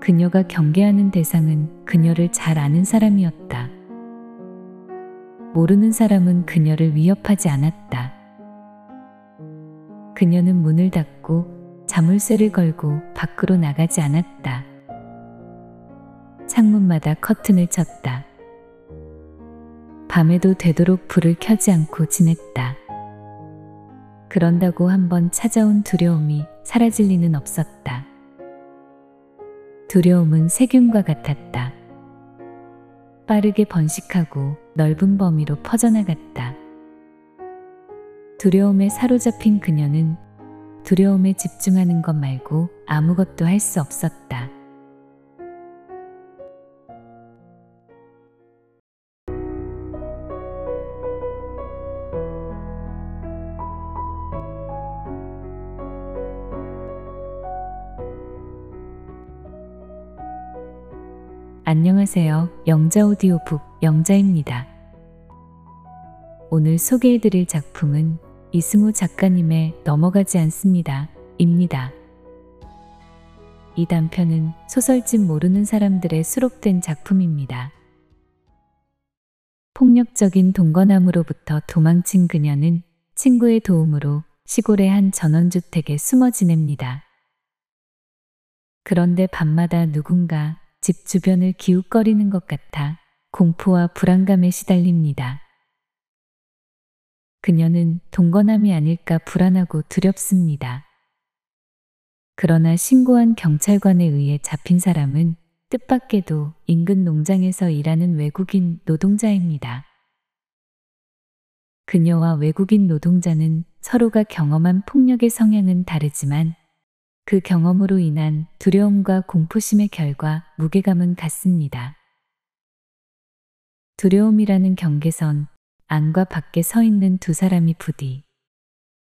그녀가 경계하는 대상은 그녀를 잘 아는 사람이었다. 모르는 사람은 그녀를 위협하지 않았다. 그녀는 문을 닫고 자물쇠를 걸고 밖으로 나가지 않았다. 창문마다 커튼을 쳤다. 밤에도 되도록 불을 켜지 않고 지냈다. 그런다고 한번 찾아온 두려움이 사라질 리는 없었다. 두려움은 세균과 같았다. 빠르게 번식하고 넓은 범위로 퍼져나갔다. 두려움에 사로잡힌 그녀는 두려움에 집중하는 것 말고 아무것도 할 수 없었다. 안녕하세요. 영자 오디오북 영자입니다. 오늘 소개해드릴 작품은 이승우 작가님의 넘어가지 않습니다. 입니다. 이 단편은 소설집 모르는 사람들의 수록된 작품입니다. 폭력적인 동거남으로부터 도망친 그녀는 친구의 도움으로 시골의 한 전원주택에 숨어 지냅니다. 그런데 밤마다 누군가 집 주변을 기웃거리는 것 같아 공포와 불안감에 시달립니다. 그녀는 동거남이 아닐까 불안하고 두렵습니다. 그러나 신고한 경찰관에 의해 잡힌 사람은 뜻밖에도 인근 농장에서 일하는 외국인 노동자입니다. 그녀와 외국인 노동자는 서로가 경험한 폭력의 성향은 다르지만 그 경험으로 인한 두려움과 공포심의 결과 무게감은 같습니다. 두려움이라는 경계선, 안과 밖에 서 있는 두 사람이 부디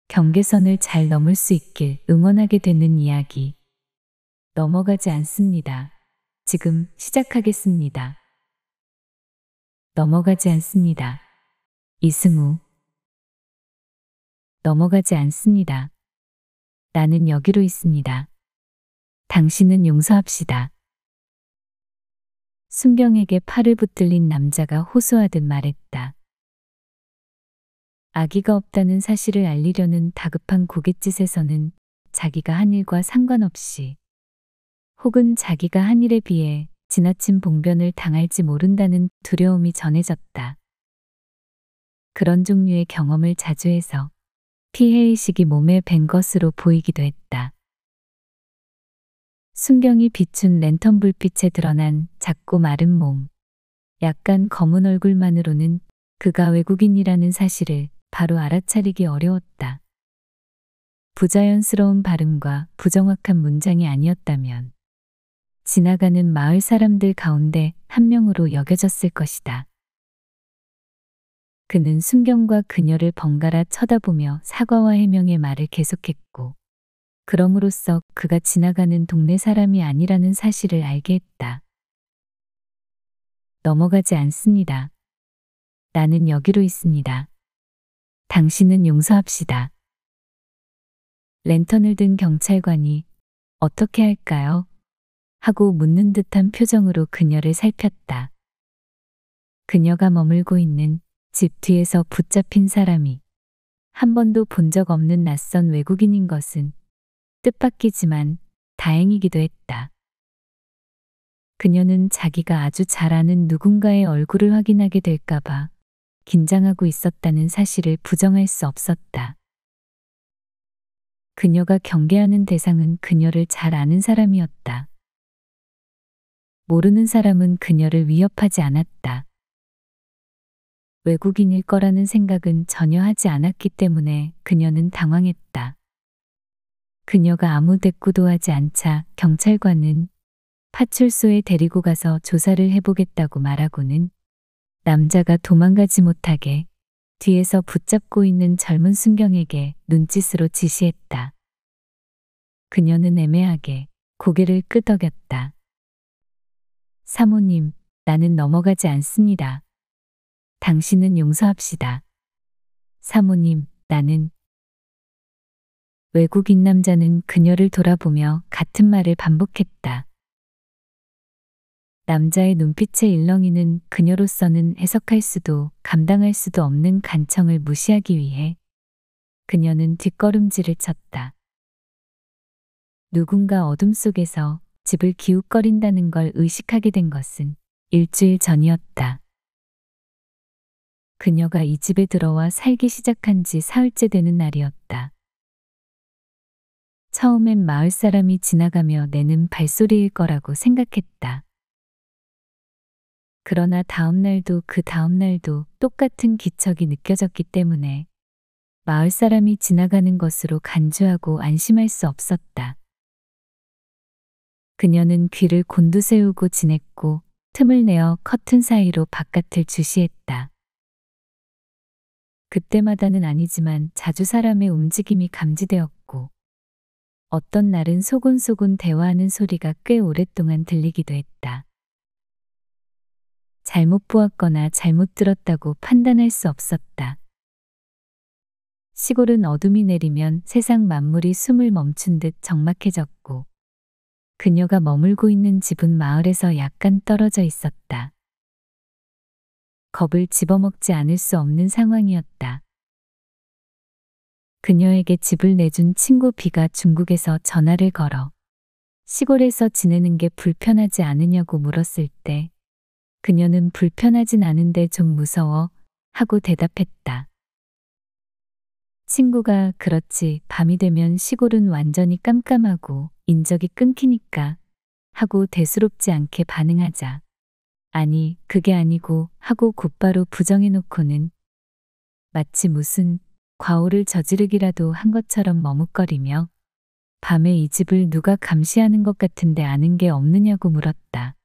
경계선을 잘 넘을 수 있길 응원하게 되는 이야기. 넘어가지 않습니다. 지금 시작하겠습니다. 넘어가지 않습니다. 이승우. 넘어가지 않습니다. 나는 여기로 있습니다. 당신은 용서합시다. 순경에게 팔을 붙들린 남자가 호소하듯 말했다. 아기가 없다는 사실을 알리려는 다급한 고갯짓에서는 자기가 한 일과 상관없이 혹은 자기가 한 일에 비해 지나친 봉변을 당할지 모른다는 두려움이 전해졌다. 그런 종류의 경험을 자주 해서 피해의식이 몸에 밴 것으로 보이기도 했다. 순경이 비춘 랜턴 불빛에 드러난 작고 마른 몸, 약간 검은 얼굴만으로는 그가 외국인이라는 사실을 바로 알아차리기 어려웠다. 부자연스러운 발음과 부정확한 문장이 아니었다면 지나가는 마을 사람들 가운데 한 명으로 여겨졌을 것이다. 그는 순경과 그녀를 번갈아 쳐다보며 사과와 해명의 말을 계속했고, 그럼으로써 그가 지나가는 동네 사람이 아니라는 사실을 알게 했다. 넘어가지 않습니다. 나는 여기로 있습니다. 당신은 용서합시다. 랜턴을 든 경찰관이 어떻게 할까요? 하고 묻는 듯한 표정으로 그녀를 살폈다. 그녀가 머물고 있는 집 뒤에서 붙잡힌 사람이 한 번도 본 적 없는 낯선 외국인인 것은 뜻밖이지만 다행이기도 했다. 그녀는 자기가 아주 잘 아는 누군가의 얼굴을 확인하게 될까봐 긴장하고 있었다는 사실을 부정할 수 없었다. 그녀가 경계하는 대상은 그녀를 잘 아는 사람이었다. 모르는 사람은 그녀를 위협하지 않았다. 외국인일 거라는 생각은 전혀 하지 않았기 때문에 그녀는 당황했다. 그녀가 아무 대꾸도 하지 않자 경찰관은 파출소에 데리고 가서 조사를 해보겠다고 말하고는 남자가 도망가지 못하게 뒤에서 붙잡고 있는 젊은 순경에게 눈짓으로 지시했다. 그녀는 애매하게 고개를 끄덕였다. 사모님, 나는 넘어가지 않습니다. 당신은 용서합시다. 사모님, 나는. 외국인 남자는 그녀를 돌아보며 같은 말을 반복했다. 남자의 눈빛의 일렁이는 그녀로서는 해석할 수도 감당할 수도 없는 간청을 무시하기 위해 그녀는 뒷걸음질을 쳤다. 누군가 어둠 속에서 집을 기웃거린다는 걸 의식하게 된 것은 일주일 전이었다. 그녀가 이 집에 들어와 살기 시작한 지 사흘째 되는 날이었다. 처음엔 마을 사람이 지나가며 내는 발소리일 거라고 생각했다. 그러나 다음 날도 그 다음 날도 똑같은 기척이 느껴졌기 때문에 마을 사람이 지나가는 것으로 간주하고 안심할 수 없었다. 그녀는 귀를 곤두세우고 지냈고 틈을 내어 커튼 사이로 바깥을 주시했다. 그때마다는 아니지만 자주 사람의 움직임이 감지되었고 어떤 날은 소곤소곤 대화하는 소리가 꽤 오랫동안 들리기도 했다. 잘못 보았거나 잘못 들었다고 판단할 수 없었다. 시골은 어둠이 내리면 세상 만물이 숨을 멈춘 듯 적막해졌고 그녀가 머물고 있는 집은 마을에서 약간 떨어져 있었다. 겁을 집어먹지 않을 수 없는 상황이었다. 그녀에게 집을 내준 친구 B가 중국에서 전화를 걸어 시골에서 지내는 게 불편하지 않으냐고 물었을 때 그녀는 불편하진 않은데 좀 무서워 하고 대답했다. 친구가 그렇지 밤이 되면 시골은 완전히 깜깜하고 인적이 끊기니까 하고 대수롭지 않게 반응하자 아니 그게 아니고 하고 곧바로 부정해놓고는 마치 무슨 과오를 저지르기라도 한 것처럼 머뭇거리며 밤에 이 집을 누가 감시하는 것 같은데 아는 게 없느냐고 물었다.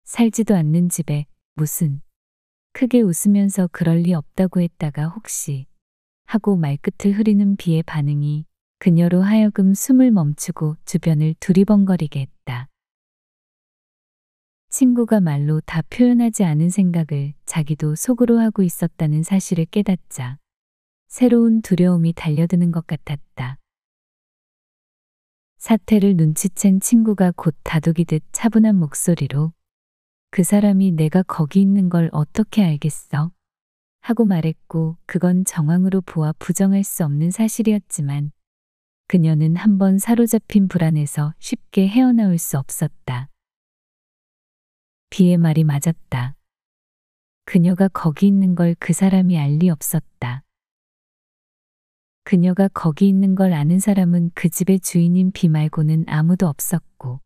살지도 않는 집에 무슨 크게 웃으면서 그럴 리 없다고 했다가 혹시 하고 말끝을 흐리는 비의 반응이 그녀로 하여금 숨을 멈추고 주변을 두리번거리게 했다. 친구가 말로 다 표현하지 않은 생각을 자기도 속으로 하고 있었다는 사실을 깨닫자 새로운 두려움이 달려드는 것 같았다. 사태를 눈치챈 친구가 곧 다독이듯 차분한 목소리로 그 사람이 내가 거기 있는 걸 어떻게 알겠어? 하고 말했고 그건 정황으로 보아 부정할 수 없는 사실이었지만 그녀는 한번 사로잡힌 불안에서 쉽게 헤어나올 수 없었다. 비의 말이 맞았다. 그녀가 거기 있는 걸 그 사람이 알 리 없었다. 그녀가 거기 있는 걸 아는 사람은 그 집의 주인인 비 말고는 아무도 없었고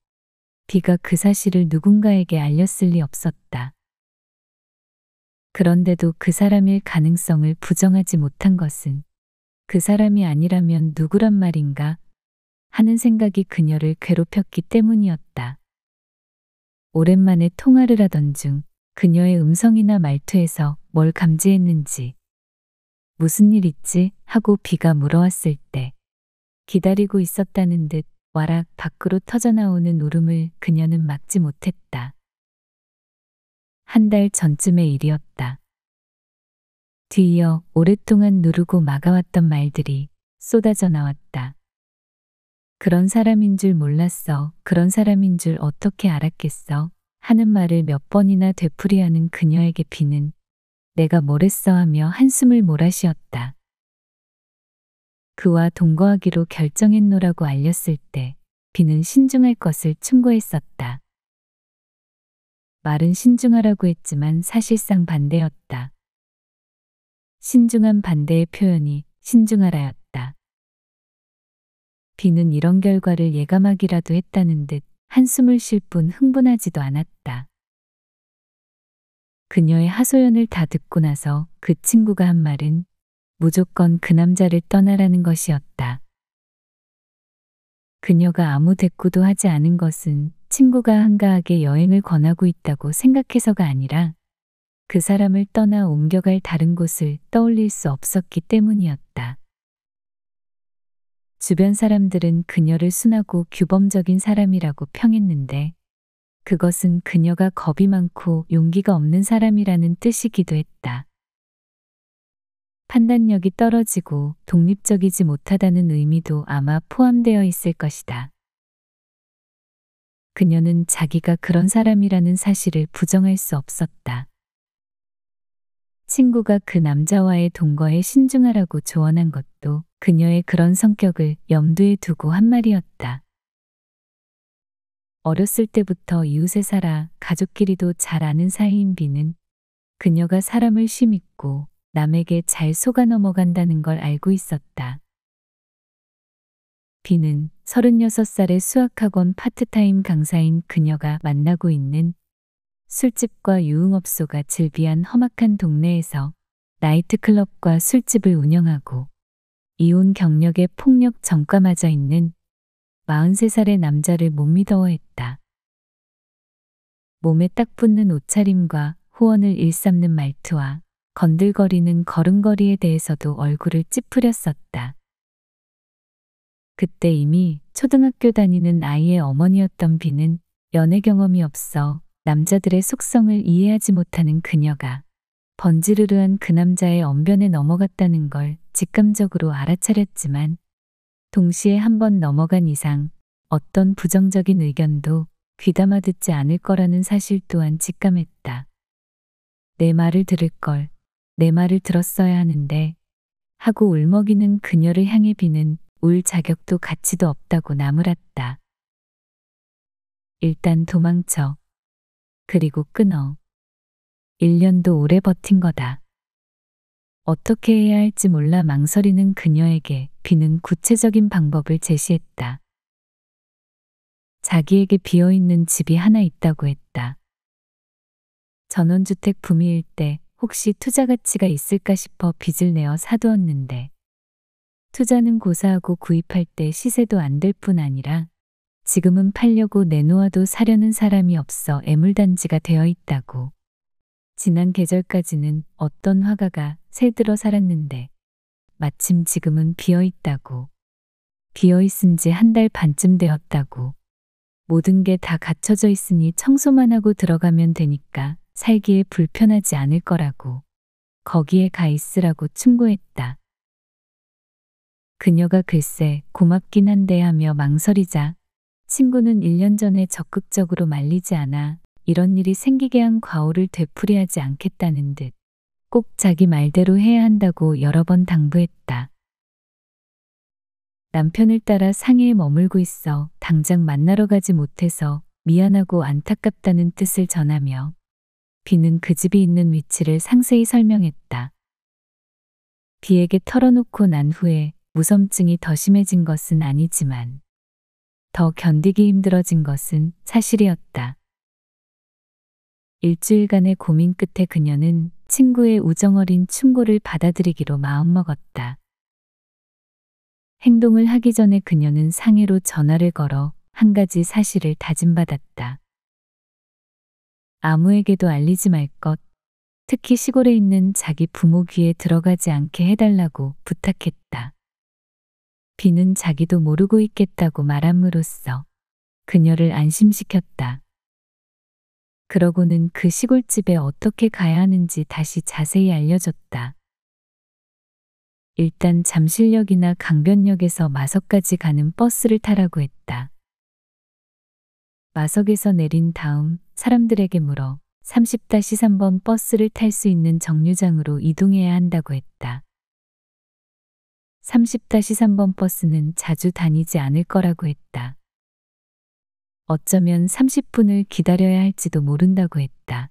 비가 그 사실을 누군가에게 알렸을 리 없었다. 그런데도 그 사람일 가능성을 부정하지 못한 것은 그 사람이 아니라면 누구란 말인가 하는 생각이 그녀를 괴롭혔기 때문이었다. 오랜만에 통화를 하던 중 그녀의 음성이나 말투에서 뭘 감지했는지 무슨 일 있지? 하고 비가 물어왔을 때 기다리고 있었다는 듯 와락 밖으로 터져나오는 울음을 그녀는 막지 못했다. 한 달 전쯤의 일이었다. 뒤이어 오랫동안 누르고 막아왔던 말들이 쏟아져 나왔다. 그런 사람인 줄 몰랐어. 그런 사람인 줄 어떻게 알았겠어? 하는 말을 몇 번이나 되풀이하는 그녀에게 비는 내가 뭘 했어 하며 한숨을 몰아쉬었다. 그와 동거하기로 결정했노라고 알렸을 때 비는 신중할 것을 충고했었다. 말은 신중하라고 했지만 사실상 반대였다. 신중한 반대의 표현이 신중하라였다. 비는 이런 결과를 예감하기라도 했다는 듯 한숨을 쉴 뿐 흥분하지도 않았다. 그녀의 하소연을 다 듣고 나서 그 친구가 한 말은 무조건 그 남자를 떠나라는 것이었다. 그녀가 아무 대꾸도 하지 않은 것은 친구가 한가하게 여행을 권하고 있다고 생각해서가 아니라 그 사람을 떠나 옮겨갈 다른 곳을 떠올릴 수 없었기 때문이었다. 주변 사람들은 그녀를 순하고 규범적인 사람이라고 평했는데 그것은 그녀가 겁이 많고 용기가 없는 사람이라는 뜻이기도 했다. 판단력이 떨어지고 독립적이지 못하다는 의미도 아마 포함되어 있을 것이다. 그녀는 자기가 그런 사람이라는 사실을 부정할 수 없었다. 친구가 그 남자와의 동거에 신중하라고 조언한 것도 그녀의 그런 성격을 염두에 두고 한 말이었다. 어렸을 때부터 이웃에 살아 가족끼리도 잘 아는 사이인 비는 그녀가 사람을 심있고 남에게 잘 속아 넘어간다는 걸 알고 있었다. 비는 36살의 수학학원 파트타임 강사인 그녀가 만나고 있는 술집과 유흥업소가 즐비한 험악한 동네에서 나이트클럽과 술집을 운영하고 이혼 경력에 폭력 전과마저 있는 43살의 남자를 못 믿어했다. 몸에 딱 붙는 옷차림과 호언을 일삼는 말투와 건들거리는 걸음걸이에 대해서도 얼굴을 찌푸렸었다. 그때 이미 초등학교 다니는 아이의 어머니였던 비는 연애 경험이 없어 남자들의 속성을 이해하지 못하는 그녀가 번지르르한 그 남자의 언변에 넘어갔다는 걸 직감적으로 알아차렸지만 동시에 한 번 넘어간 이상 어떤 부정적인 의견도 귀담아 듣지 않을 거라는 사실 또한 직감했다. 내 말을 들을 걸, 내 말을 들었어야 하는데 하고 울먹이는 그녀를 향해 비는 울 자격도 가치도 없다고 나무랐다. 일단 도망쳐. 그리고 끊어. 1년도 오래 버틴 거다. 어떻게 해야 할지 몰라 망설이는 그녀에게 비는 구체적인 방법을 제시했다. 자기에게 비어있는 집이 하나 있다고 했다. 전원주택 부미일 때 혹시 투자 가치가 있을까 싶어 빚을 내어 사두었는데 투자는 고사하고 구입할 때 시세도 안 될 뿐 아니라 지금은 팔려고 내놓아도 사려는 사람이 없어 애물단지가 되어 있다고. 지난 계절까지는 어떤 화가가 새들어 살았는데 마침 지금은 비어 있다고. 비어 있은 지 한 달 반쯤 되었다고. 모든 게 다 갖춰져 있으니 청소만 하고 들어가면 되니까 살기에 불편하지 않을 거라고. 거기에 가 있으라고 충고했다. 그녀가 글쎄 고맙긴 한데 하며 망설이자 친구는 1년 전에 적극적으로 말리지 않아 이런 일이 생기게 한 과오를 되풀이하지 않겠다는 듯 꼭 자기 말대로 해야 한다고 여러 번 당부했다. 남편을 따라 상해에 머물고 있어 당장 만나러 가지 못해서 미안하고 안타깝다는 뜻을 전하며 비는 그 집이 있는 위치를 상세히 설명했다. 비에게 털어놓고 난 후에 무섬증이 더 심해진 것은 아니지만 더 견디기 힘들어진 것은 사실이었다. 일주일간의 고민 끝에 그녀는 친구의 우정어린 충고를 받아들이기로 마음먹었다. 행동을 하기 전에 그녀는 상해로 전화를 걸어 한 가지 사실을 다짐받았다. 아무에게도 알리지 말 것, 특히 시골에 있는 자기 부모 귀에 들어가지 않게 해달라고 부탁했다. 비는 자기도 모르고 있겠다고 말함으로써 그녀를 안심시켰다. 그러고는 그 시골집에 어떻게 가야 하는지 다시 자세히 알려줬다. 일단 잠실역이나 강변역에서 마석까지 가는 버스를 타라고 했다. 마석에서 내린 다음 사람들에게 물어 30-3번 버스를 탈 수 있는 정류장으로 이동해야 한다고 했다. 30-3번 버스는 자주 다니지 않을 거라고 했다. 어쩌면 30분을 기다려야 할지도 모른다고 했다.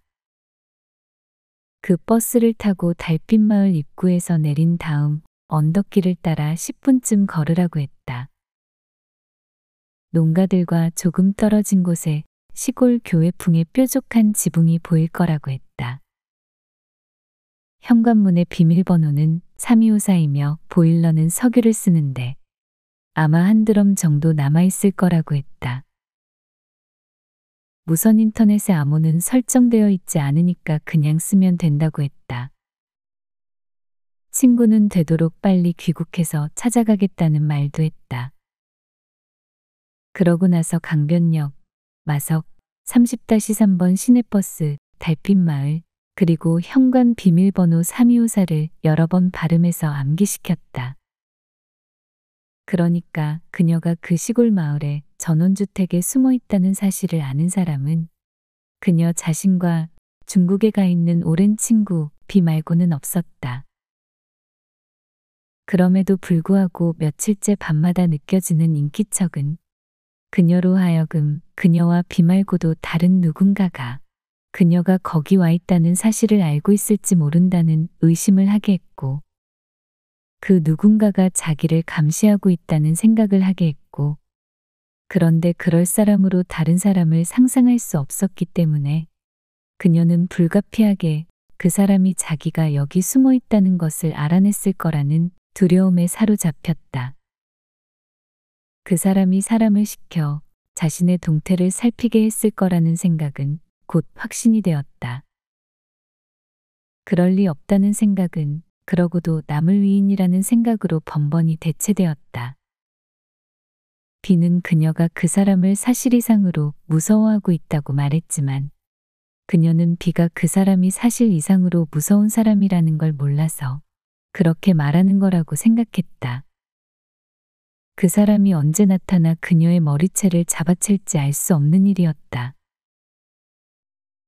그 버스를 타고 달빛마을 입구에서 내린 다음 언덕길을 따라 10분쯤 걸으라고 했다. 농가들과 조금 떨어진 곳에 시골 교회풍의 뾰족한 지붕이 보일 거라고 했다. 현관문의 비밀번호는 3254이며 보일러는 석유를 쓰는데 아마 한 드럼 정도 남아있을 거라고 했다. 무선 인터넷의 암호는 설정되어 있지 않으니까 그냥 쓰면 된다고 했다. 친구는 되도록 빨리 귀국해서 찾아가겠다는 말도 했다. 그러고 나서 강변역, 마석, 30-3번 시내버스, 달빛마을, 그리고 현관 비밀번호 3254를 여러 번 발음해서 암기시켰다. 그러니까 그녀가 그 시골 마을에 전원주택에 숨어 있다는 사실을 아는 사람은 그녀 자신과 중국에 가 있는 오랜 친구 비 말고는 없었다. 그럼에도 불구하고 며칠째 밤마다 느껴지는 인기척은 그녀로 하여금 그녀와 비 말고도 다른 누군가가 그녀가 거기 와 있다는 사실을 알고 있을지 모른다는 의심을 하게 했고, 그 누군가가 자기를 감시하고 있다는 생각을 하게 했고, 그런데 그럴 사람으로 다른 사람을 상상할 수 없었기 때문에 그녀는 불가피하게 그 사람이 자기가 여기 숨어 있다는 것을 알아냈을 거라는 두려움에 사로잡혔다. 그 사람이 사람을 시켜 자신의 동태를 살피게 했을 거라는 생각은 곧 확신이 되었다. 그럴 리 없다는 생각은 그러고도 남을 위인이라는 생각으로 번번이 대체되었다. 비는 그녀가 그 사람을 사실 이상으로 무서워하고 있다고 말했지만 그녀는 비가 그 사람이 사실 이상으로 무서운 사람이라는 걸 몰라서 그렇게 말하는 거라고 생각했다. 그 사람이 언제 나타나 그녀의 머리채를 잡아챌지 알 수 없는 일이었다.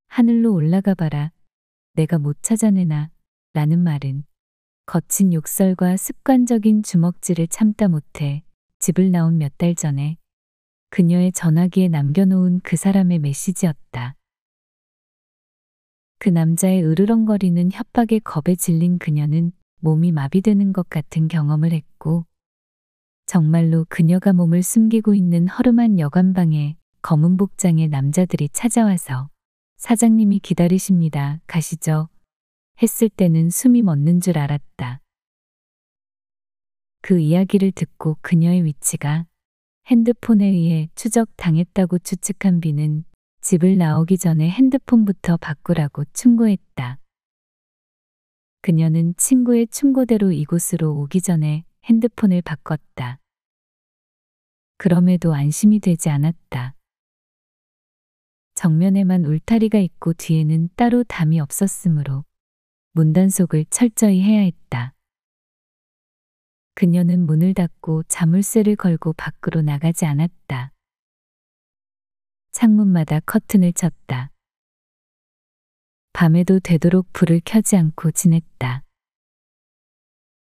하늘로 올라가 봐라. 내가 못 찾아내나. 라는 말은 거친 욕설과 습관적인 주먹질을 참다 못해 집을 나온 몇 달 전에 그녀의 전화기에 남겨놓은 그 사람의 메시지였다. 그 남자의 으르렁거리는 협박에 겁에 질린 그녀는 몸이 마비되는 것 같은 경험을 했고, 정말로 그녀가 몸을 숨기고 있는 허름한 여관방에 검은 복장의 남자들이 찾아와서 사장님이 기다리십니다. 가시죠. 했을 때는 숨이 멎는 줄 알았다. 그 이야기를 듣고 그녀의 위치가 핸드폰에 의해 추적당했다고 추측한 비는 집을 나오기 전에 핸드폰부터 바꾸라고 충고했다. 그녀는 친구의 충고대로 이곳으로 오기 전에 핸드폰을 바꿨다. 그럼에도 안심이 되지 않았다. 정면에만 울타리가 있고 뒤에는 따로 담이 없었으므로 문단속을 철저히 해야 했다. 그녀는 문을 닫고 자물쇠를 걸고 밖으로 나가지 않았다. 창문마다 커튼을 쳤다. 밤에도 되도록 불을 켜지 않고 지냈다.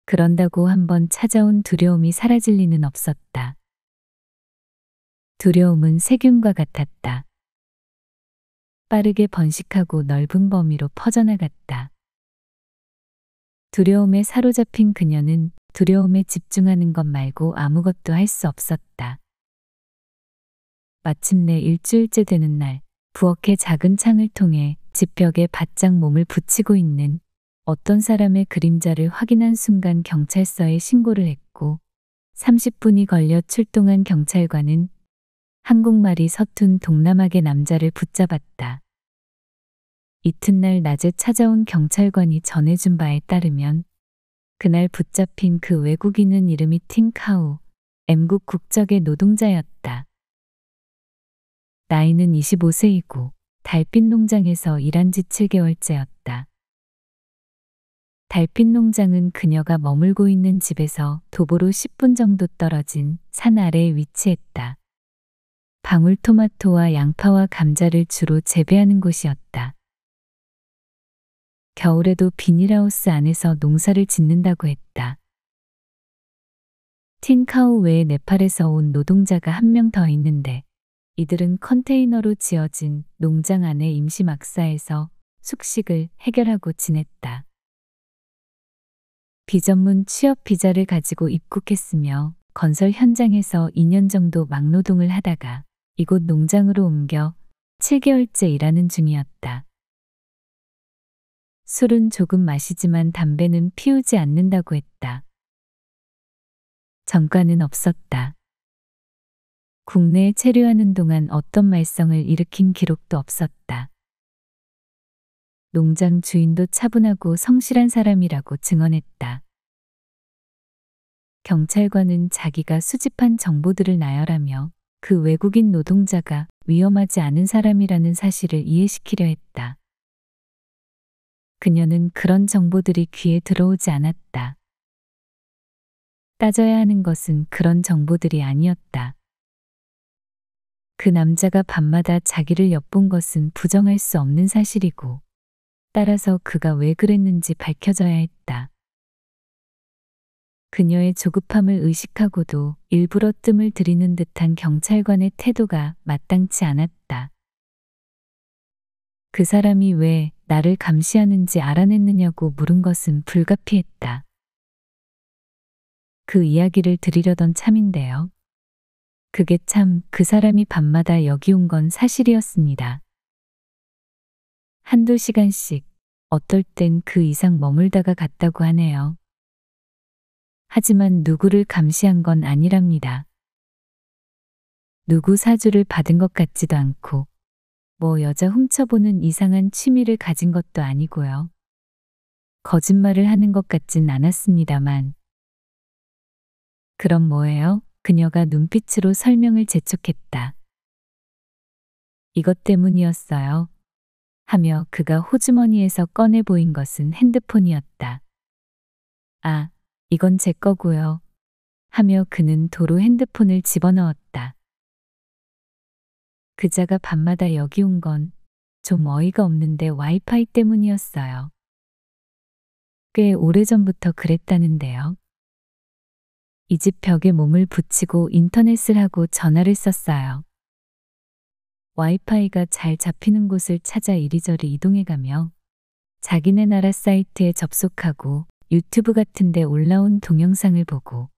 그런다고 한번 찾아온 두려움이 사라질 리는 없었다. 두려움은 세균과 같았다. 빠르게 번식하고 넓은 범위로 퍼져나갔다. 두려움에 사로잡힌 그녀는 두려움에 집중하는 것 말고 아무것도 할 수 없었다. 마침내 일주일째 되는 날, 부엌의 작은 창을 통해 집벽에 바짝 몸을 붙이고 있는 어떤 사람의 그림자를 확인한 순간 경찰서에 신고를 했고, 30분이 걸려 출동한 경찰관은 한국말이 서툰 동남아계 남자를 붙잡았다. 이튿날 낮에 찾아온 경찰관이 전해준 바에 따르면 그날 붙잡힌 그 외국인은 이름이 틴카우, M국 국적의 노동자였다. 나이는 25세이고 달빛 농장에서 일한 지 7개월째였다. 달빛 농장은 그녀가 머물고 있는 집에서 도보로 10분 정도 떨어진 산 아래에 위치했다. 방울토마토와 양파와 감자를 주로 재배하는 곳이었다. 겨울에도 비닐하우스 안에서 농사를 짓는다고 했다. 틴카우 외에 네팔에서 온 노동자가 한 명 더 있는데 이들은 컨테이너로 지어진 농장 안의 임시 막사에서 숙식을 해결하고 지냈다. 비전문 취업 비자를 가지고 입국했으며 건설 현장에서 2년 정도 막노동을 하다가 이곳 농장으로 옮겨 7개월째 일하는 중이었다. 술은 조금 마시지만 담배는 피우지 않는다고 했다. 전과는 없었다. 국내에 체류하는 동안 어떤 말썽을 일으킨 기록도 없었다. 농장 주인도 차분하고 성실한 사람이라고 증언했다. 경찰관은 자기가 수집한 정보들을 나열하며 그 외국인 노동자가 위험하지 않은 사람이라는 사실을 이해시키려 했다. 그녀는 그런 정보들이 귀에 들어오지 않았다. 따져야 하는 것은 그런 정보들이 아니었다. 그 남자가 밤마다 자기를 엿본 것은 부정할 수 없는 사실이고, 따라서 그가 왜 그랬는지 밝혀져야 했다. 그녀의 조급함을 의식하고도 일부러 뜸을 들이는 듯한 경찰관의 태도가 마땅치 않았다. 그 사람이 왜 나를 감시하는지 알아냈느냐고 물은 것은 불가피했다. 그 이야기를 들으려던 참인데요. 그게 참 그 사람이 밤마다 여기 온 건 사실이었습니다. 한두 시간씩, 어떨 땐 그 이상 머물다가 갔다고 하네요. 하지만 누구를 감시한 건 아니랍니다. 누구 사주를 받은 것 같지도 않고, 뭐 여자 훔쳐보는 이상한 취미를 가진 것도 아니고요. 거짓말을 하는 것 같진 않았습니다만. 그럼 뭐예요? 그녀가 눈빛으로 설명을 재촉했다. 이것 때문이었어요. 하며 그가 호주머니에서 꺼내 보인 것은 핸드폰이었다. 아, 이건 제 거고요. 하며 그는 도로 핸드폰을 집어넣었다. 그자가 밤마다 여기 온 건 좀 어이가 없는데 와이파이 때문이었어요. 꽤 오래전부터 그랬다는데요. 이 집 벽에 몸을 붙이고 인터넷을 하고 전화를 썼어요. 와이파이가 잘 잡히는 곳을 찾아 이리저리 이동해가며 자기네 나라 사이트에 접속하고 유튜브 같은 데 올라온 동영상을 보고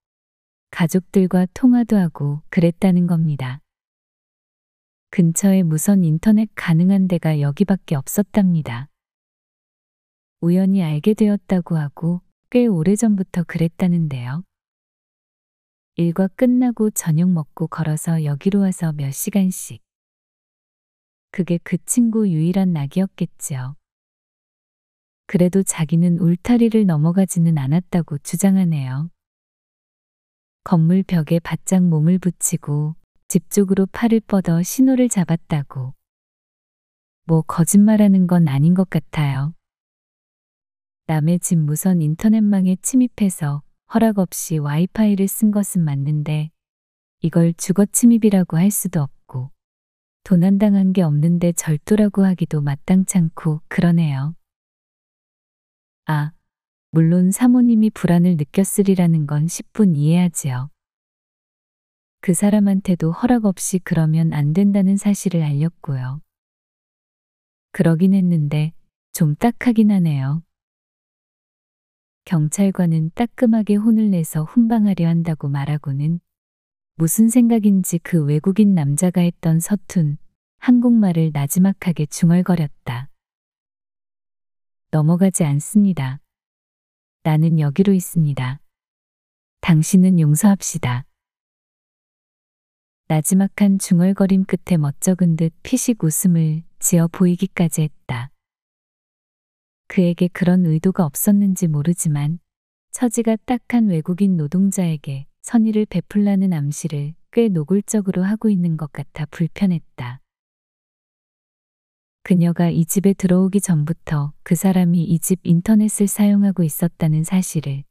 가족들과 통화도 하고 그랬다는 겁니다. 근처에 무선 인터넷 가능한 데가 여기밖에 없었답니다. 우연히 알게 되었다고 하고 꽤 오래전부터 그랬다는데요. 일과 끝나고 저녁 먹고 걸어서 여기로 와서 몇 시간씩. 그게 그 친구 유일한 낙이었겠지요. 그래도 자기는 울타리를 넘어가지는 않았다고 주장하네요. 건물 벽에 바짝 몸을 붙이고 집 쪽으로 팔을 뻗어 신호를 잡았다고. 뭐 거짓말하는 건 아닌 것 같아요. 남의 집 무선 인터넷망에 침입해서 허락 없이 와이파이를 쓴 것은 맞는데 이걸 주거 침입이라고 할 수도 없고 도난당한 게 없는데 절도라고 하기도 마땅찮고 그러네요. 아, 물론 사모님이 불안을 느꼈으리라는 건 10분 이해하지요. 그 사람한테도 허락 없이 그러면 안 된다는 사실을 알렸고요. 그러긴 했는데 좀 딱하긴 하네요. 경찰관은 따끔하게 혼을 내서 훈방하려 한다고 말하고는 무슨 생각인지 그 외국인 남자가 했던 서툰 한국말을 나지막하게 중얼거렸다. 넘어가지 않습니다. 나는 여기로 있습니다. 당신은 용서합시다. 나지막한 중얼거림 끝에 멋쩍은 듯 피식 웃음을 지어 보이기까지 했다. 그에게 그런 의도가 없었는지 모르지만 처지가 딱한 외국인 노동자에게 선의를 베풀라는 암시를 꽤 노골적으로 하고 있는 것 같아 불편했다. 그녀가 이 집에 들어오기 전부터 그 사람이 이 집 인터넷을 사용하고 있었다는 사실을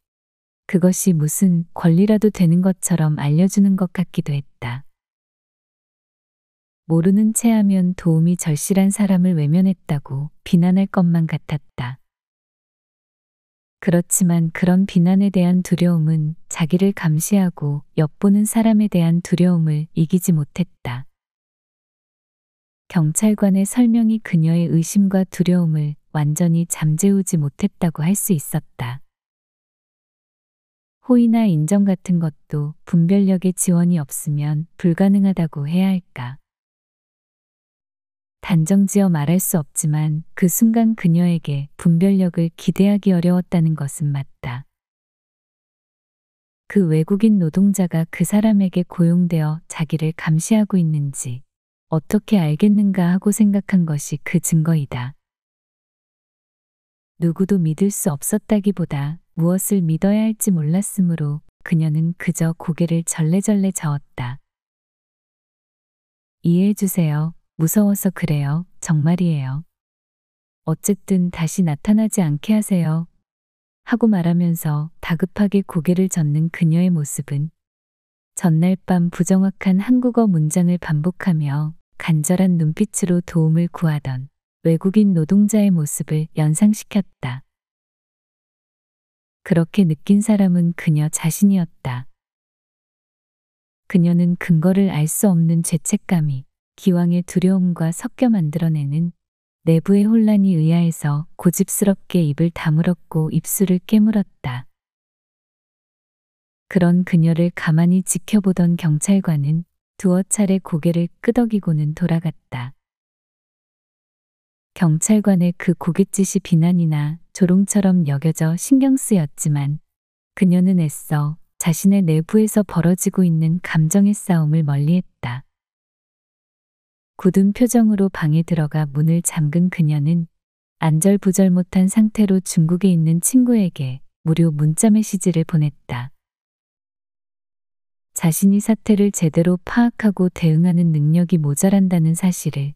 그것이 무슨 권리라도 되는 것처럼 알려주는 것 같기도 했다. 모르는 채 하면 도움이 절실한 사람을 외면했다고 비난할 것만 같았다. 그렇지만 그런 비난에 대한 두려움은 자기를 감시하고 엿보는 사람에 대한 두려움을 이기지 못했다. 경찰관의 설명이 그녀의 의심과 두려움을 완전히 잠재우지 못했다고 할 수 있었다. 호의나 인정 같은 것도 분별력의 지원이 없으면 불가능하다고 해야 할까. 단정지어 말할 수 없지만 그 순간 그녀에게 분별력을 기대하기 어려웠다는 것은 맞다. 그 외국인 노동자가 그 사람에게 고용되어 자기를 감시하고 있는지 어떻게 알겠는가 하고 생각한 것이 그 증거이다. 누구도 믿을 수 없었다기보다 무엇을 믿어야 할지 몰랐으므로 그녀는 그저 고개를 절레절레 저었다. 이해해 주세요. 무서워서 그래요. 정말이에요. 어쨌든 다시 나타나지 않게 하세요. 하고 말하면서 다급하게 고개를 젓는 그녀의 모습은 전날 밤 부정확한 한국어 문장을 반복하며 간절한 눈빛으로 도움을 구하던 외국인 노동자의 모습을 연상시켰다. 그렇게 느낀 사람은 그녀 자신이었다. 그녀는 근거를 알 수 없는 죄책감이 기왕의 두려움과 섞여 만들어내는 내부의 혼란이 의아해서 고집스럽게 입을 다물었고 입술을 깨물었다. 그런 그녀를 가만히 지켜보던 경찰관은 두어 차례 고개를 끄덕이고는 돌아갔다. 경찰관의 그 고갯짓이 비난이나 조롱처럼 여겨져 신경 쓰였지만 그녀는 애써 자신의 내부에서 벌어지고 있는 감정의 싸움을 멀리했다. 굳은 표정으로 방에 들어가 문을 잠근 그녀는 안절부절 못한 상태로 중국에 있는 친구에게 무료 문자 메시지를 보냈다. 자신이 사태를 제대로 파악하고 대응하는 능력이 모자란다는 사실을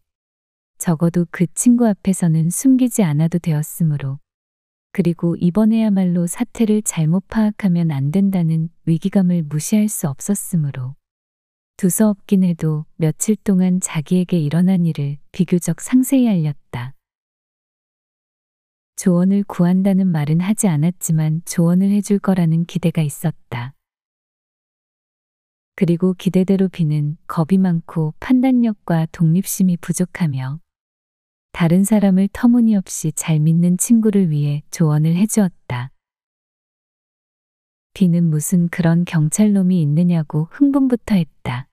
적어도 그 친구 앞에서는 숨기지 않아도 되었으므로, 그리고 이번에야말로 사태를 잘못 파악하면 안 된다는 위기감을 무시할 수 없었으므로, 두서없긴 해도 며칠 동안 자기에게 일어난 일을 비교적 상세히 알렸다. 조언을 구한다는 말은 하지 않았지만 조언을 해줄 거라는 기대가 있었다. 그리고 기대대로 비는 겁이 많고 판단력과 독립심이 부족하며 다른 사람을 터무니없이 잘 믿는 친구를 위해 조언을 해주었다. 비는 무슨 그런 경찰놈이 있느냐고 흥분부터 했다.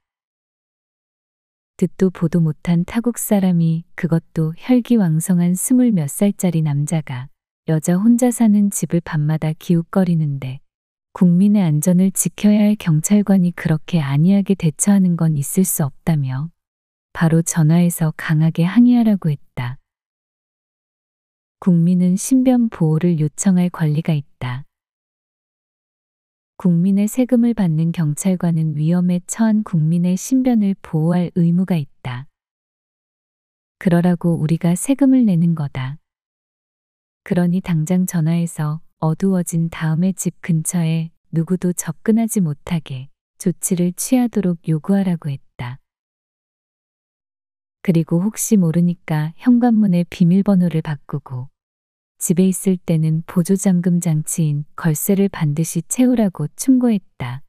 듣도 보도 못한 타국 사람이, 그것도 혈기왕성한 20몇 살짜리 남자가 여자 혼자 사는 집을 밤마다 기웃거리는데 국민의 안전을 지켜야 할 경찰관이 그렇게 안이하게 대처하는 건 있을 수 없다며 바로 전화해서 강하게 항의하라고 했다. 국민은 신변 보호를 요청할 권리가 있다. 국민의 세금을 받는 경찰관은 위험에 처한 국민의 신변을 보호할 의무가 있다. 그러라고 우리가 세금을 내는 거다. 그러니 당장 전화해서 어두워진 다음에 집 근처에 누구도 접근하지 못하게 조치를 취하도록 요구하라고 했다. 그리고 혹시 모르니까 현관문의 비밀번호를 바꾸고 집에 있을 때는 보조잠금 장치인 걸쇠를 반드시 채우라고 충고했다.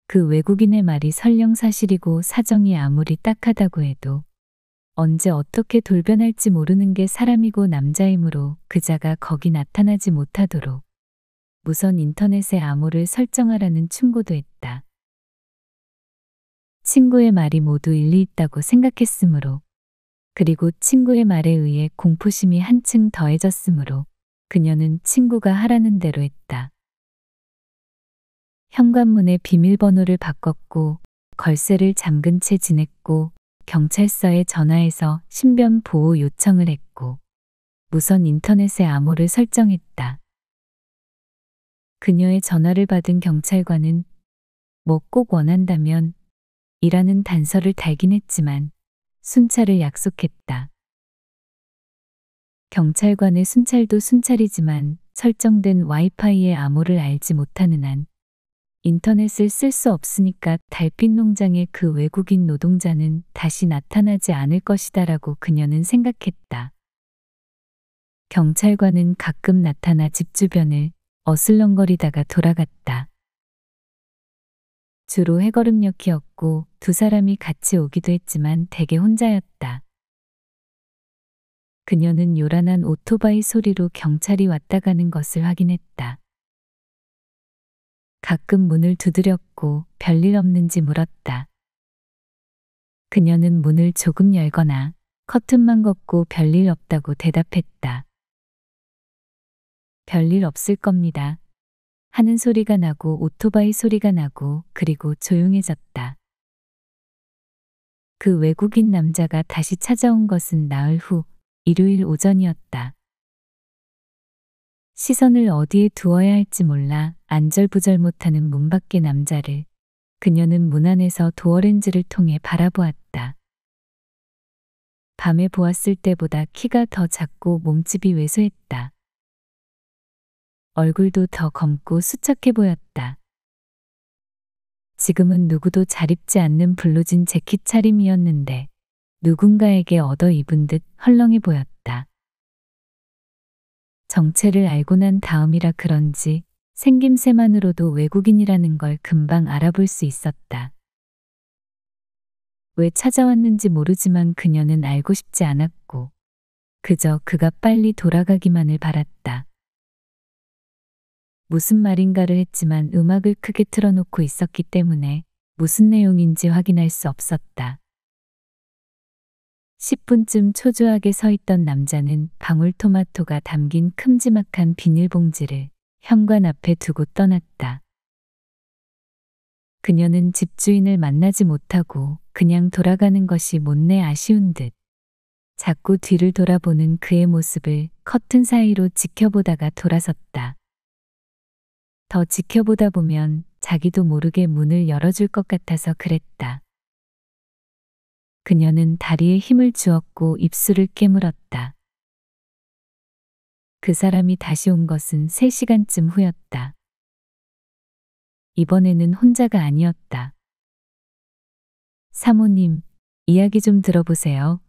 그 외국인의 말이 설령 사실이고 사정이 아무리 딱하다고 해도 언제 어떻게 돌변할지 모르는 게 사람이고 남자이므로 그자가 거기 나타나지 못하도록 무선 인터넷에 암호를 설정하라는 충고도 했다. 친구의 말이 모두 일리 있다고 생각했으므로, 그리고 친구의 말에 의해 공포심이 한층 더해졌으므로 그녀는 친구가 하라는 대로 했다. 현관문의 비밀번호를 바꿨고 걸쇠를 잠근 채 지냈고 경찰서에 전화해서 신변 보호 요청을 했고 무선 인터넷에 암호를 설정했다. 그녀의 전화를 받은 경찰관은 뭐 꼭 원한다면 이라는 단서를 달긴 했지만 순찰을 약속했다. 경찰관의 순찰도 순찰이지만 설정된 와이파이의 암호를 알지 못하는 한 인터넷을 쓸 수 없으니까 달빛 농장의 그 외국인 노동자는 다시 나타나지 않을 것이다라고 그녀는 생각했다. 경찰관은 가끔 나타나 집 주변을 어슬렁거리다가 돌아갔다. 주로 해걸음역이었고 두 사람이 같이 오기도 했지만 대개 혼자였다. 그녀는 요란한 오토바이 소리로 경찰이 왔다 가는 것을 확인했다. 가끔 문을 두드렸고 별일 없는지 물었다. 그녀는 문을 조금 열거나 커튼만 걷고 별일 없다고 대답했다. 별일 없을 겁니다. 하는 소리가 나고 오토바이 소리가 나고 그리고 조용해졌다. 그 외국인 남자가 다시 찾아온 것은 나흘 후 일요일 오전이었다. 시선을 어디에 두어야 할지 몰라 안절부절 못하는 문 밖의 남자를 그녀는 문 안에서 도어렌즈를 통해 바라보았다. 밤에 보았을 때보다 키가 더 작고 몸집이 왜소했다. 얼굴도 더 검고 수척해 보였다. 지금은 누구도 잘 입지 않는 블루진 재킷 차림이었는데 누군가에게 얻어 입은 듯 헐렁해 보였다. 정체를 알고 난 다음이라 그런지 생김새만으로도 외국인이라는 걸 금방 알아볼 수 있었다. 왜 찾아왔는지 모르지만 그녀는 알고 싶지 않았고 그저 그가 빨리 돌아가기만을 바랐다. 무슨 말인가를 했지만 음악을 크게 틀어놓고 있었기 때문에 무슨 내용인지 확인할 수 없었다. 10분쯤 초조하게 서 있던 남자는 방울토마토가 담긴 큼지막한 비닐봉지를 현관 앞에 두고 떠났다. 그녀는 집주인을 만나지 못하고 그냥 돌아가는 것이 못내 아쉬운 듯 자꾸 뒤를 돌아보는 그의 모습을 커튼 사이로 지켜보다가 돌아섰다. 더 지켜보다 보면 자기도 모르게 문을 열어줄 것 같아서 그랬다. 그녀는 다리에 힘을 주었고 입술을 깨물었다. 그 사람이 다시 온 것은 3시간쯤 후였다. 이번에는 혼자가 아니었다. 사모님, 이야기 좀 들어보세요.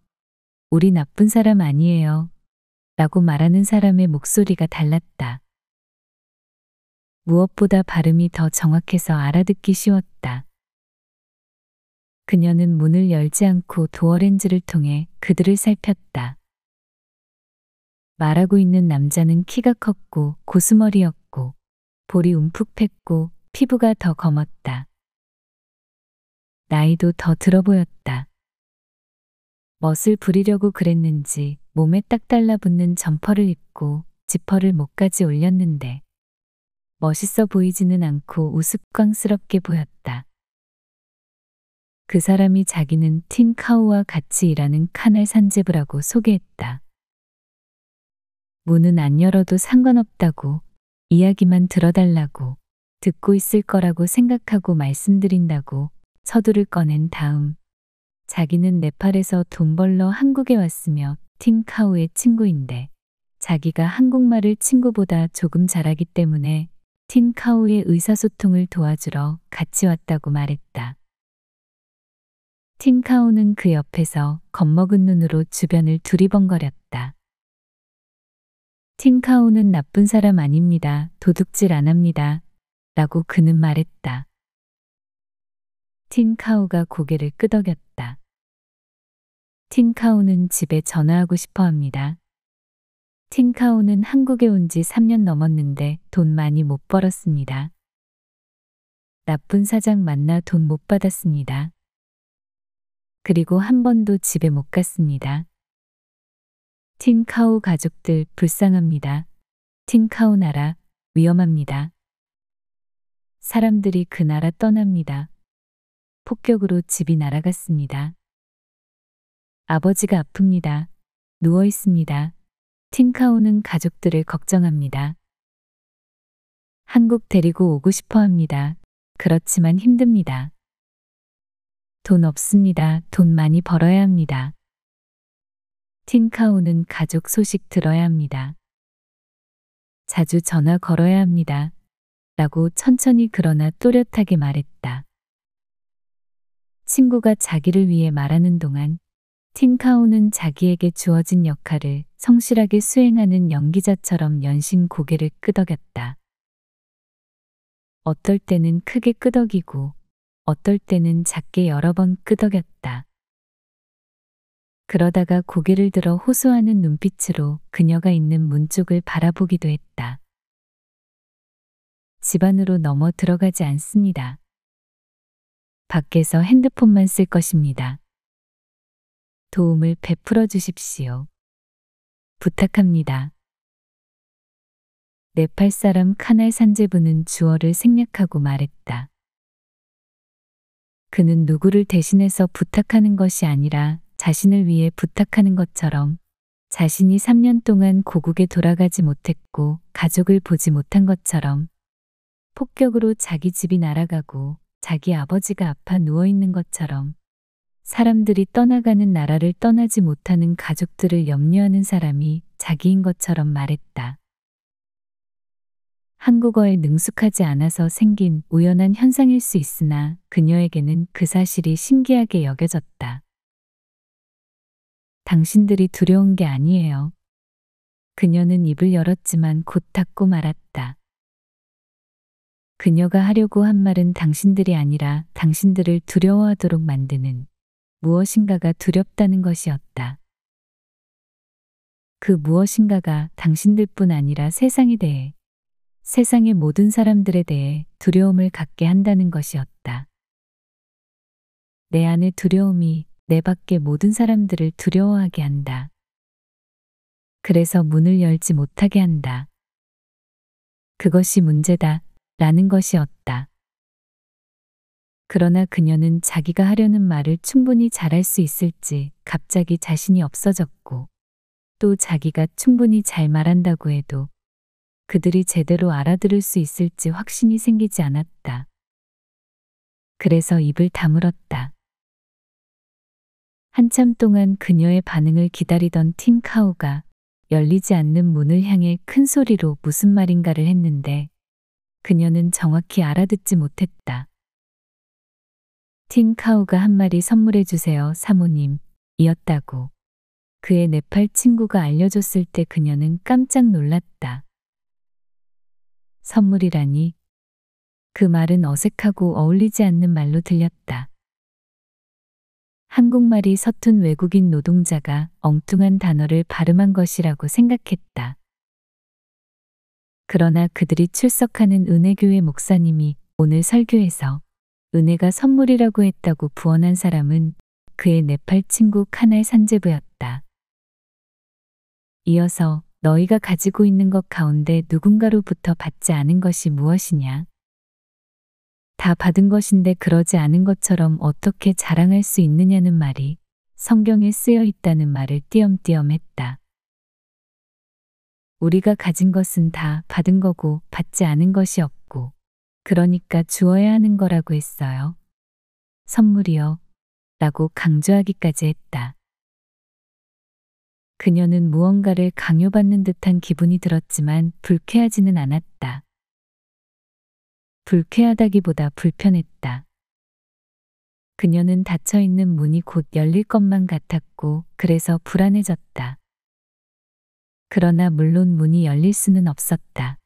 우리 나쁜 사람 아니에요. 라고 말하는 사람의 목소리가 달랐다. 무엇보다 발음이 더 정확해서 알아듣기 쉬웠다. 그녀는 문을 열지 않고 도어렌즈를 통해 그들을 살폈다. 말하고 있는 남자는 키가 컸고 고스머리였고 볼이 움푹 팼고 피부가 더 검었다. 나이도 더 들어 보였다. 멋을 부리려고 그랬는지 몸에 딱 달라붙는 점퍼를 입고 지퍼를 목까지 올렸는데 멋있어 보이지는 않고 우스꽝스럽게 보였다. 그 사람이 자기는 틴 카우와 같이 일하는 카날 산제브라고 소개했다. 문은 안 열어도 상관없다고, 이야기만 들어달라고, 듣고 있을 거라고 생각하고 말씀드린다고 서두를 꺼낸 다음 자기는 네팔에서 돈 벌러 한국에 왔으며 틴 카우의 친구인데 자기가 한국말을 친구보다 조금 잘하기 때문에 틴 카우의 의사소통을 도와주러 같이 왔다고 말했다. 틴 카우는 그 옆에서 겁먹은 눈으로 주변을 두리번거렸다. 틴 카우는 나쁜 사람 아닙니다. 도둑질 안 합니다. 라고 그는 말했다. 틴 카우가 고개를 끄덕였다. 틴 카우는 집에 전화하고 싶어 합니다. 틴 카우는 한국에 온 지 3년 넘었는데 돈 많이 못 벌었습니다. 나쁜 사장 만나 돈 못 받았습니다. 그리고 한 번도 집에 못 갔습니다. 틴 카우 가족들 불쌍합니다. 틴 카우 나라 위험합니다. 사람들이 그 나라 떠납니다. 폭격으로 집이 날아갔습니다. 아버지가 아픕니다. 누워 있습니다. 틴 카우는 가족들을 걱정합니다. 한국 데리고 오고 싶어 합니다. 그렇지만 힘듭니다. 돈 없습니다. 돈 많이 벌어야 합니다. 틴 카우는 가족 소식 들어야 합니다. 자주 전화 걸어야 합니다. 라고 천천히 그러나 또렷하게 말했다. 친구가 자기를 위해 말하는 동안 틴 카우는 자기에게 주어진 역할을 성실하게 수행하는 연기자처럼 연신 고개를 끄덕였다. 어떨 때는 크게 끄덕이고 어떨 때는 작게 여러 번 끄덕였다. 그러다가 고개를 들어 호소하는 눈빛으로 그녀가 있는 문 쪽을 바라보기도 했다. 집 안으로 넘어 들어가지 않습니다. 밖에서 핸드폰만 쓸 것입니다. 도움을 베풀어 주십시오. 부탁합니다. 네팔 사람 카날 산제부는 주어를 생략하고 말했다. 그는 누구를 대신해서 부탁하는 것이 아니라 자신을 위해 부탁하는 것처럼 자신이 3년 동안 고국에 돌아가지 못했고 가족을 보지 못한 것처럼 폭격으로 자기 집이 날아가고 자기 아버지가 아파 누워있는 것처럼 사람들이 떠나가는 나라를 떠나지 못하는 가족들을 염려하는 사람이 자기인 것처럼 말했다. 한국어에 능숙하지 않아서 생긴 우연한 현상일 수 있으나 그녀에게는 그 사실이 신기하게 여겨졌다. 당신들이 두려운 게 아니에요. 그녀는 입을 열었지만 곧 닫고 말았다. 그녀가 하려고 한 말은 당신들이 아니라 당신들을 두려워하도록 만드는 무엇인가가 두렵다는 것이었다. 그 무엇인가가 당신들뿐 아니라 세상에 대해, 세상의 모든 사람들에 대해 두려움을 갖게 한다는 것이었다. 내 안의 두려움이 내 밖의 모든 사람들을 두려워하게 한다. 그래서 문을 열지 못하게 한다. 그것이 문제다, 라는 것이었다. 그러나 그녀는 자기가 하려는 말을 충분히 잘할 수 있을지 갑자기 자신이 없어졌고, 또 자기가 충분히 잘 말한다고 해도 그들이 제대로 알아들을 수 있을지 확신이 생기지 않았다. 그래서 입을 다물었다. 한참 동안 그녀의 반응을 기다리던 팀 카우가 열리지 않는 문을 향해 큰 소리로 무슨 말인가를 했는데 그녀는 정확히 알아듣지 못했다. 팀 카우가 한 마리 선물해 주세요, 사모님, 이었다고. 그의 네팔 친구가 알려줬을 때 그녀는 깜짝 놀랐다. 선물이라니? 그 말은 어색하고 어울리지 않는 말로 들렸다. 한국말이 서툰 외국인 노동자가 엉뚱한 단어를 발음한 것이라고 생각했다. 그러나 그들이 출석하는 은혜교회 목사님이 오늘 설교에서 은혜가 선물이라고 했다고 부언한 사람은 그의 네팔 친구 카날 산제부였다. 이어서 너희가 가지고 있는 것 가운데 누군가로부터 받지 않은 것이 무엇이냐? 다 받은 것인데 그러지 않은 것처럼 어떻게 자랑할 수 있느냐는 말이 성경에 쓰여 있다는 말을 띄엄띄엄 했다. 우리가 가진 것은 다 받은 거고 받지 않은 것이 없고 그러니까 주어야 하는 거라고 했어요. 선물이요. 라고 강조하기까지 했다. 그녀는 무언가를 강요받는 듯한 기분이 들었지만 불쾌하지는 않았다. 불쾌하다기보다 불편했다. 그녀는 닫혀있는 문이 곧 열릴 것만 같았고 그래서 불안해졌다. 그러나 물론 문이 열릴 수는 없었다.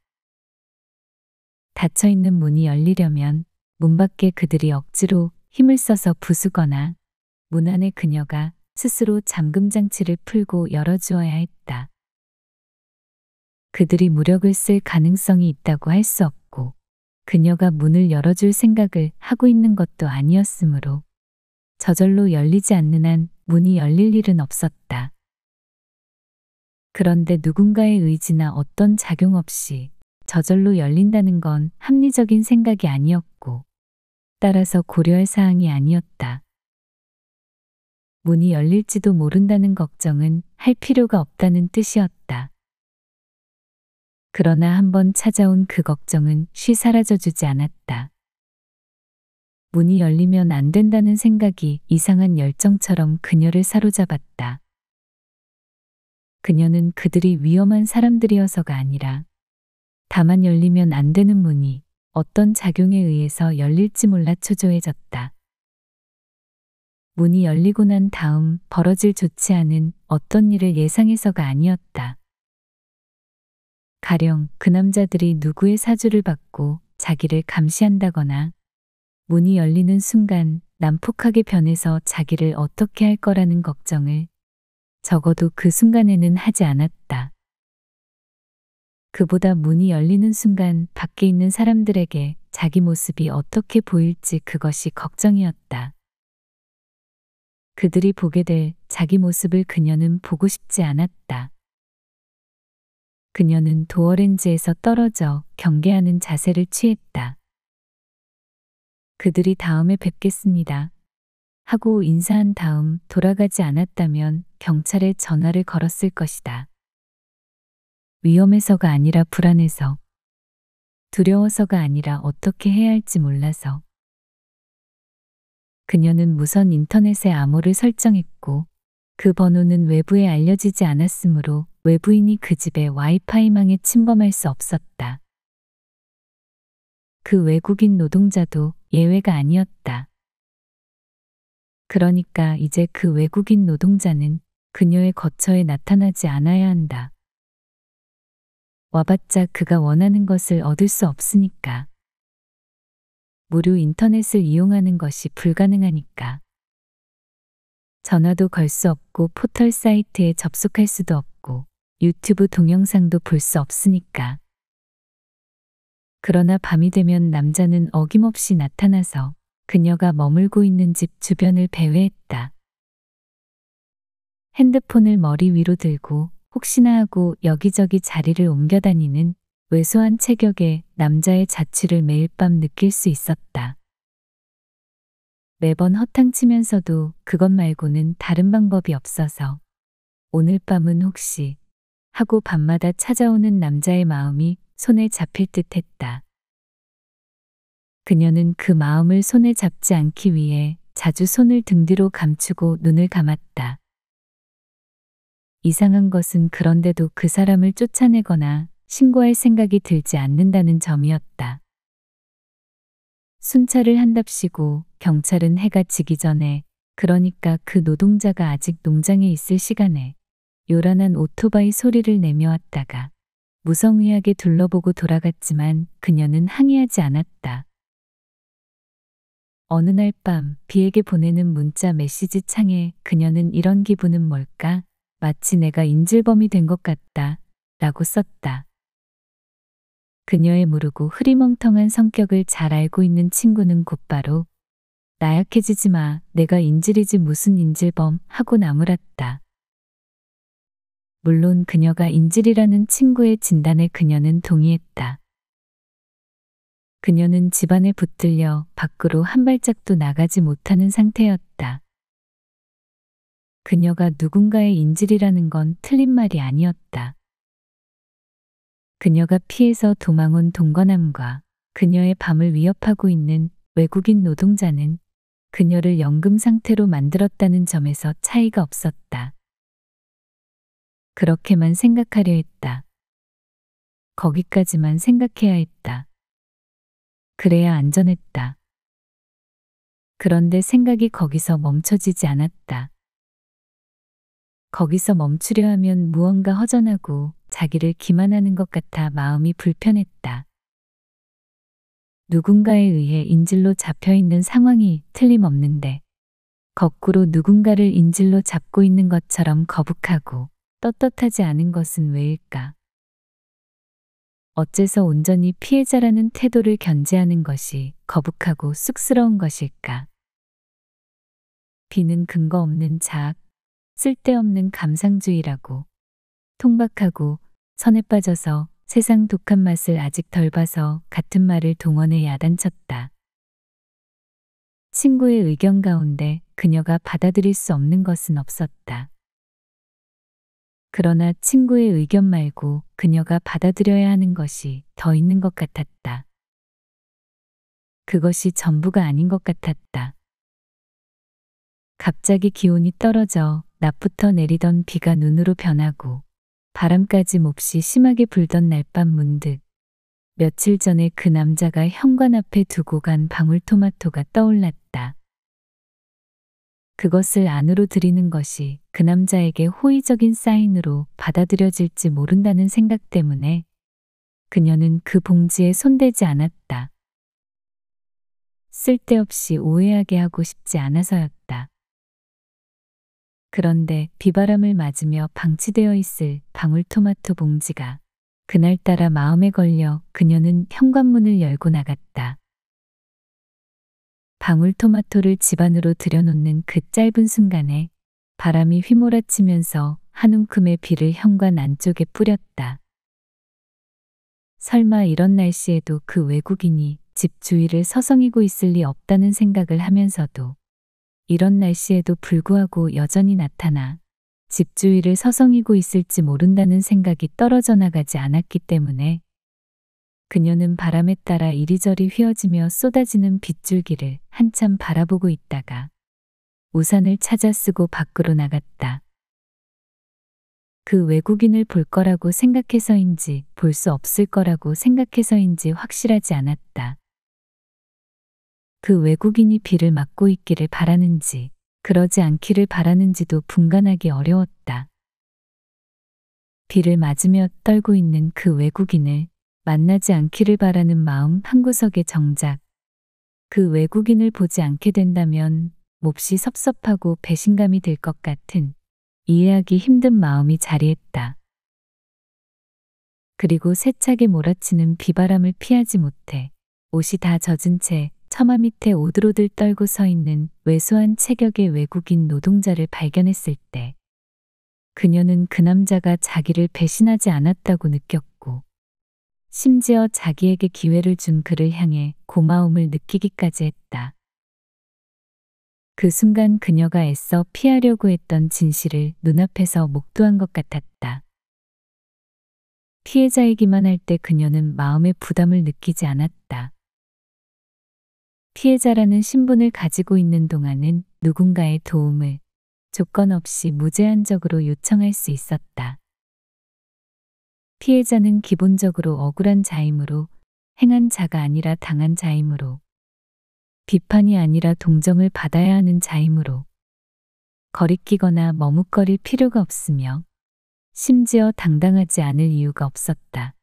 닫혀있는 문이 열리려면 문 밖에 그들이 억지로 힘을 써서 부수거나 문 안에 그녀가 스스로 잠금장치를 풀고 열어주어야 했다. 그들이 무력을 쓸 가능성이 있다고 할 수 없고 그녀가 문을 열어줄 생각을 하고 있는 것도 아니었으므로 저절로 열리지 않는 한 문이 열릴 일은 없었다. 그런데 누군가의 의지나 어떤 작용 없이 저절로 열린다는 건 합리적인 생각이 아니었고 따라서 고려할 사항이 아니었다. 문이 열릴지도 모른다는 걱정은 할 필요가 없다는 뜻이었다. 그러나 한번 찾아온 그 걱정은 쉬 사라져주지 않았다. 문이 열리면 안 된다는 생각이 이상한 열정처럼 그녀를 사로잡았다. 그녀는 그들이 위험한 사람들이어서가 아니라 다만 열리면 안 되는 문이 어떤 작용에 의해서 열릴지 몰라 초조해졌다. 문이 열리고 난 다음 벌어질 좋지 않은 어떤 일을 예상해서가 아니었다. 가령 그 남자들이 누구의 사주를 받고 자기를 감시한다거나 문이 열리는 순간 난폭하게 변해서 자기를 어떻게 할 거라는 걱정을 적어도 그 순간에는 하지 않았다. 그보다 문이 열리는 순간 밖에 있는 사람들에게 자기 모습이 어떻게 보일지 그것이 걱정이었다. 그들이 보게 될 자기 모습을 그녀는 보고 싶지 않았다. 그녀는 도어렌지에서 떨어져 경계하는 자세를 취했다. 그들이 다음에 뵙겠습니다. 하고 인사한 다음 돌아가지 않았다면 경찰에 전화를 걸었을 것이다. 위험해서가 아니라 불안해서, 두려워서가 아니라 어떻게 해야 할지 몰라서. 그녀는 무선 인터넷에 암호를 설정했고 그 번호는 외부에 알려지지 않았으므로 외부인이 그 집의 와이파이망에 침범할 수 없었다. 그 외국인 노동자도 예외가 아니었다. 그러니까 이제 그 외국인 노동자는 그녀의 거처에 나타나지 않아야 한다. 와봤자 그가 원하는 것을 얻을 수 없으니까. 무료 인터넷을 이용하는 것이 불가능하니까. 전화도 걸 수 없고 포털 사이트에 접속할 수도 없고 유튜브 동영상도 볼 수 없으니까. 그러나 밤이 되면 남자는 어김없이 나타나서 그녀가 머물고 있는 집 주변을 배회했다. 핸드폰을 머리 위로 들고 혹시나 하고 여기저기 자리를 옮겨 다니는 왜소한 체격의 남자의 자취를 매일 밤 느낄 수 있었다. 매번 허탕치면서도 그것 말고는 다른 방법이 없어서 오늘 밤은 혹시 하고 밤마다 찾아오는 남자의 마음이 손에 잡힐 듯 했다. 그녀는 그 마음을 손에 잡지 않기 위해 자주 손을 등 뒤로 감추고 눈을 감았다. 이상한 것은 그런데도 그 사람을 쫓아내거나 신고할 생각이 들지 않는다는 점이었다. 순찰을 한답시고 경찰은 해가 지기 전에, 그러니까 그 노동자가 아직 농장에 있을 시간에 요란한 오토바이 소리를 내며 왔다가 무성의하게 둘러보고 돌아갔지만 그녀는 항의하지 않았다. 어느 날 밤 비에게 보내는 문자 메시지 창에 그녀는 이런 기분은 뭘까? 마치 내가 인질범이 된 것 같다. 라고 썼다. 그녀의 무르고 흐리멍텅한 성격을 잘 알고 있는 친구는 곧바로 나약해지지 마. 내가 인질이지 무슨 인질범 하고 나무랐다. 물론 그녀가 인질이라는 친구의 진단에 그녀는 동의했다. 그녀는 집안에 붙들려 밖으로 한 발짝도 나가지 못하는 상태였다. 그녀가 누군가의 인질이라는 건 틀린 말이 아니었다. 그녀가 피해서 도망온 동거남과 그녀의 밤을 위협하고 있는 외국인 노동자는 그녀를 연금 상태로 만들었다는 점에서 차이가 없었다. 그렇게만 생각하려 했다. 거기까지만 생각해야 했다. 그래야 안전했다. 그런데 생각이 거기서 멈춰지지 않았다. 거기서 멈추려 하면 무언가 허전하고 자기를 기만하는 것 같아 마음이 불편했다. 누군가에 의해 인질로 잡혀 있는 상황이 틀림없는데 거꾸로 누군가를 인질로 잡고 있는 것처럼 거북하고 떳떳하지 않은 것은 왜일까? 어째서 온전히 피해자라는 태도를 견제하는 것이 거북하고 쑥스러운 것일까? 비는 근거 없는 자학, 쓸데없는 감상주의라고, 통박하고 선에 빠져서 세상 독한 맛을 아직 덜 봐서 같은 말을 동원해 야단쳤다. 친구의 의견 가운데 그녀가 받아들일 수 없는 것은 없었다. 그러나 친구의 의견 말고 그녀가 받아들여야 하는 것이 더 있는 것 같았다. 그것이 전부가 아닌 것 같았다. 갑자기 기온이 떨어져 낮부터 내리던 비가 눈으로 변하고 바람까지 몹시 심하게 불던 날밤 문득 며칠 전에 그 남자가 현관 앞에 두고 간 방울토마토가 떠올랐다. 그것을 안으로 들이는 것이 그 남자에게 호의적인 사인으로 받아들여질지 모른다는 생각 때문에 그녀는 그 봉지에 손대지 않았다. 쓸데없이 오해하게 하고 싶지 않아서였다. 그런데 비바람을 맞으며 방치되어 있을 방울토마토 봉지가 그날따라 마음에 걸려 그녀는 현관문을 열고 나갔다. 방울토마토를 집 안으로 들여놓는 그 짧은 순간에 바람이 휘몰아치면서 한 움큼의 비를 현관 안쪽에 뿌렸다. 설마 이런 날씨에도 그 외국인이 집 주위를 서성이고 있을 리 없다는 생각을 하면서도 이런 날씨에도 불구하고 여전히 나타나 집 주위를 서성이고 있을지 모른다는 생각이 떨어져 나가지 않았기 때문에 그녀는 바람에 따라 이리저리 휘어지며 쏟아지는 빗줄기를 한참 바라보고 있다가 우산을 찾아 쓰고 밖으로 나갔다. 그 외국인을 볼 거라고 생각해서인지 볼 수 없을 거라고 생각해서인지 확실하지 않았다. 그 외국인이 비를 맞고 있기를 바라는지, 그러지 않기를 바라는지도 분간하기 어려웠다. 비를 맞으며 떨고 있는 그 외국인을 만나지 않기를 바라는 마음 한구석에 정작 그 외국인을 보지 않게 된다면 몹시 섭섭하고 배신감이 들 것 같은 이해하기 힘든 마음이 자리했다. 그리고 세차게 몰아치는 비바람을 피하지 못해 옷이 다 젖은 채 처마 밑에 오들오들 떨고 서 있는 왜소한 체격의 외국인 노동자를 발견했을 때 그녀는 그 남자가 자기를 배신하지 않았다고 느꼈고 심지어 자기에게 기회를 준 그를 향해 고마움을 느끼기까지 했다. 그 순간 그녀가 애써 피하려고 했던 진실을 눈앞에서 목도한 것 같았다. 피해자이기만 할 때 그녀는 마음의 부담을 느끼지 않았다. 피해자라는 신분을 가지고 있는 동안은 누군가의 도움을 조건 없이 무제한적으로 요청할 수 있었다. 피해자는 기본적으로 억울한 자이므로, 행한 자가 아니라 당한 자이므로, 비판이 아니라 동정을 받아야 하는 자이므로, 거리끼거나 머뭇거릴 필요가 없으며, 심지어 당당하지 않을 이유가 없었다.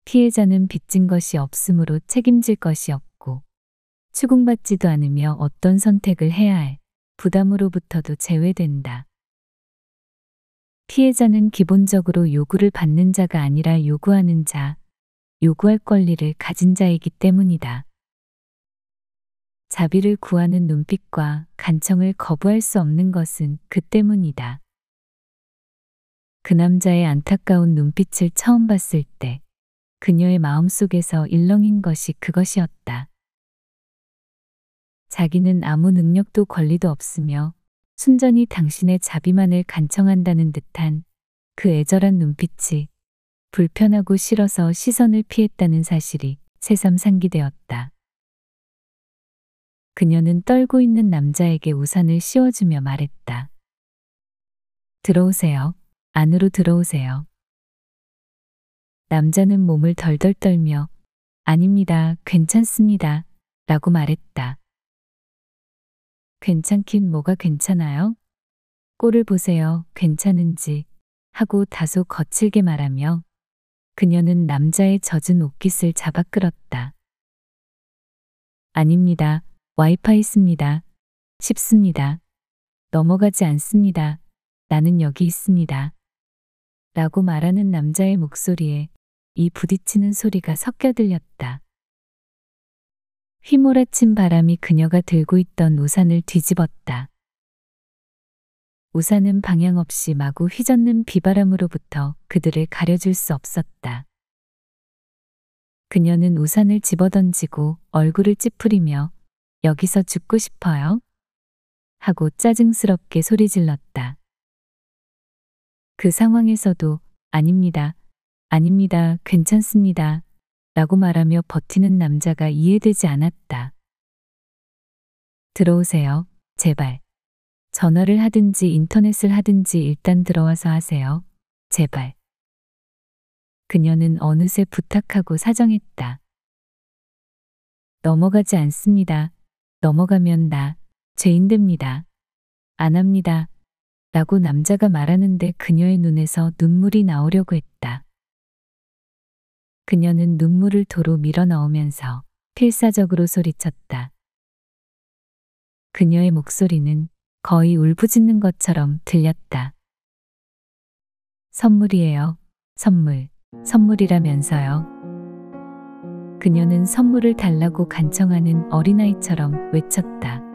피해자는 빚진 것이 없으므로 책임질 것이 없고, 추궁받지도 않으며 어떤 선택을 해야 할 부담으로부터도 제외된다. 피해자는 기본적으로 요구를 받는 자가 아니라 요구하는 자, 요구할 권리를 가진 자이기 때문이다. 자비를 구하는 눈빛과 간청을 거부할 수 없는 것은 그 때문이다. 그 남자의 안타까운 눈빛을 처음 봤을 때 그녀의 마음속에서 일렁인 것이 그것이었다. 자기는 아무 능력도 권리도 없으며 순전히 당신의 자비만을 간청한다는 듯한 그 애절한 눈빛이 불편하고 싫어서 시선을 피했다는 사실이 새삼 상기되었다. 그녀는 떨고 있는 남자에게 우산을 씌워주며 말했다. 들어오세요. 안으로 들어오세요. 남자는 몸을 덜덜 떨며 아닙니다. 괜찮습니다. 라고 말했다. 괜찮긴 뭐가 괜찮아요? 꼴을 보세요. 괜찮은지 하고 다소 거칠게 말하며 그녀는 남자의 젖은 옷깃을 잡아 끌었다. 아닙니다. 와이파이 있습니다. 쉽습니다. 넘어가지 않습니다. 나는 여기 있습니다. 라고 말하는 남자의 목소리에 이 부딪히는 소리가 섞여 들렸다. 휘몰아친 바람이 그녀가 들고 있던 우산을 뒤집었다. 우산은 방향 없이 마구 휘젓는 비바람으로부터 그들을 가려줄 수 없었다. 그녀는 우산을 집어던지고 얼굴을 찌푸리며 여기서 죽고 싶어요? 하고 짜증스럽게 소리질렀다. 그 상황에서도 아닙니다. 아닙니다. 괜찮습니다. 라고 말하며 버티는 남자가 이해되지 않았다. 들어오세요. 제발. 전화를 하든지 인터넷을 하든지 일단 들어와서 하세요. 제발. 그녀는 어느새 부탁하고 사정했다. 넘어가지 않습니다. 넘어가면 나 죄인 됩니다. 안 합니다. 라고 남자가 말하는데 그녀의 눈에서 눈물이 나오려고 했다. 그녀는 눈물을 도로 밀어 넣으면서 필사적으로 소리쳤다. 그녀의 목소리는 거의 울부짖는 것처럼 들렸다. 선물이에요. 선물. 선물이라면서요. 그녀는 선물을 달라고 간청하는 어린아이처럼 외쳤다.